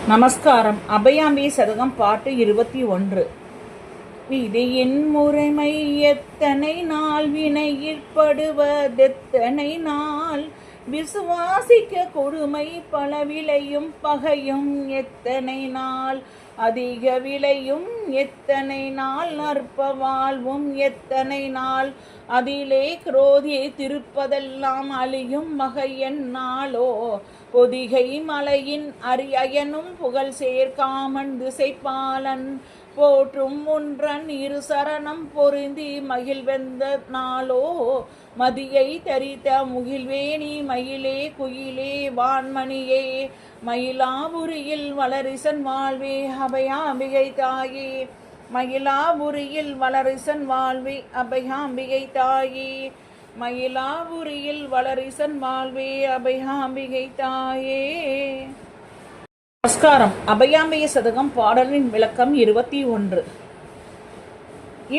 நமஸ்காரம். அபயாம்பி சதகம் பாட்டு 21. விதியின் முறைமை எத்தனை நாள் வினையிற்படுவதெத்தனை நாள் விசுவாசிக்க கொடுமை பல விளையும் பகையும் எத்தனை நாள் அதிக விளையும் எத்தனை நாள் நற்ப வாழ்வும் எத்தனை நாள் அதிலே குரோதியை திருப்பதெல்லாம் அழியும் வகையன் நாளோ பொதிகை மலையின் அரியனும் புகழ் சேர்க்காமன் திசைப்பாலன் போற்றும் ஒன்றன் இரு சரணம் பொருந்தி மகிழ்வெந்த நாளோ மதியை தரித்த முகில்வேணி மயிலே குயிலே வான்மணியே மயிலாபுரியில் வளரிசன் வாழ்வே அபயாம்பிகை தாயே மயிலாபுரியில் வளரிசன் வாழ்வே அபயாம்பிகை தாயே மயிலாபுரியில் வளரிசன் வாழ்வே அபயாம்பிகை தாயே. நமஸ்காரம். அபயாம்பிகை சதகம் பாடலின் விளக்கம் 21.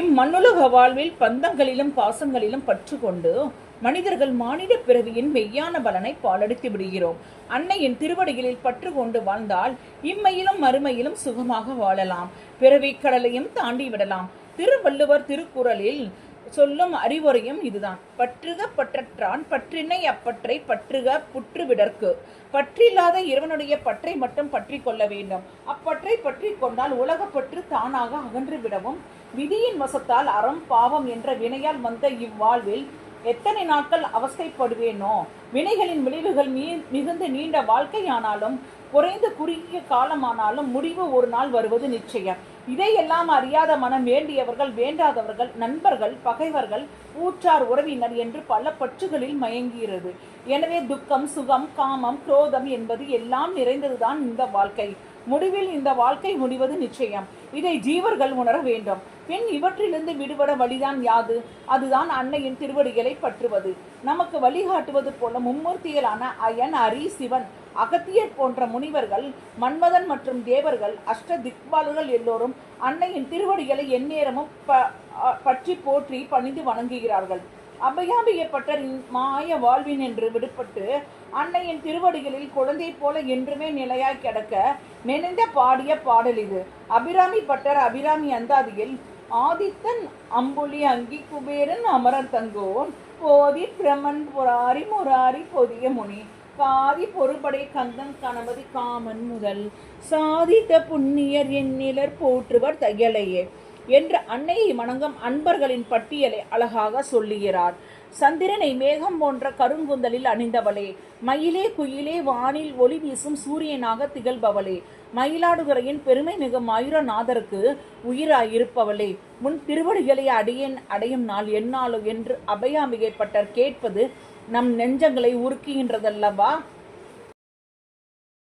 இம்மண்ணுலக வாழ்வில் பந்தங்களிலும் பாசங்களிலும் பற்று கொண்டு மனிதர்கள் மானிட பிறவியின் மெய்யான பலனை பாலடித்து விடுகிறோம். அன்னையின் திருவடிகளில் பற்று கொண்டு வாழ்ந்தால் இம்மையிலும் மறுமையிலும் சுகமாக வாழலாம், பிறவி கடலையும் தாண்டி விடலாம். திருவள்ளுவர் திருக்குறளில் சொல்லும் அறிவுரையும் இதுதான். பற்றுக பற்றற்றான் பற்றினை அப்பற்றை பற்றுக புற்றுவிடற்கு. பற்றில்லாத இறைவனுடைய பற்றை மட்டும் பற்றி கொள்ள வேண்டும். அப்பற்றை பற்றி கொண்டால் உலகப்பற்று தானாக அகன்று விடவும் விதியின் வசத்தால் அறம் பாவம் என்ற வினையால் வந்த இவ்வாழ்வில் எத்தனை நாட்கள் அவஸ்தைப்படுவேனோ. வினைகளின் விளைவுகள் மிகுந்த நீண்ட வாழ்க்கையானாலும் குறைந்து குறுகிய காலமானாலும் முடிவு ஒரு நாள் வருவது நிச்சயம். இதையெல்லாம் அறியாத மனம் வேண்டியவர்கள் வேண்டாதவர்கள் நண்பர்கள் பகைவர்கள் ஊற்றார் உறவினர் என்று பல பற்றுகளில் மயங்குகிறது. எனவே துக்கம் சுகம் காமம் குரோதம் என்பது எல்லாம் நிறைந்ததுதான் இந்த வாழ்க்கை. முடிவில் இந்த வாழ்க்கை முடிவது நிச்சயம். இதை ஜீவர்கள் உணர வேண்டும். பின் இவற்றிலிருந்து விடுபட வழிதான் யாது? அதுதான் அன்னையின் திருவடிகளை பற்றுவது. நமக்கு வழிகாட்டுவது போல மும்மூர்த்திகளான அயன் அரி சிவன் அகத்தியர் போன்ற முனிவர்கள் மன்மதன் மற்றும் தேவர்கள் அஷ்ட திக்பாலர்கள் எல்லோரும் அன்னையின் திருவடிகளை எந்நேரமும் பற்றி போற்றி பணிந்து வணங்குகிறார்கள். அபயாம்பிகை பட்டர் மாய வாழ்வின் என்று விடுபட்டு அன்னையின் திருவடிகளில் குழந்தை போல என்றுமே நிலையாய் கிடக்க நினைந்த பாடிய பாடல் இது. அபிராமி பட்டர் அபிராமி அந்தாதியில் ஆதித்தன் அம்புலி அங்கி குபேரன் அமரர் தங்கோன் போதி பிரமன் புராரி முராரி பொதிய முனி காதி பொறுபடை கந்தன் கணபதி காமன் முதல் சாதித்த புண்ணியர் எண்ணிலர் போற்றுவர் தையலையே என்று அன்னையை வணங்கும் அன்பர்களின் பட்டியலை அழகாக சொல்லுகிறார். சந்திரனை மேகம் போன்ற கருங்குந்தலில் அணிந்தவளே, மயிலே குயிலே வானில் ஒளி வீசும் சூரியனாக திகழ்பவளே, மயிலாடுதுறையின் பெருமை மிகு மயூரநாதருக்கு உயிராயிருப்பவளே, முன் திருவடிகளை அடையும் நாள் என்னாலோ என்று அபயாம்பிகை பட்டர் கேட்பது நம் நெஞ்சங்களை உருக்குகின்றதல்லவா?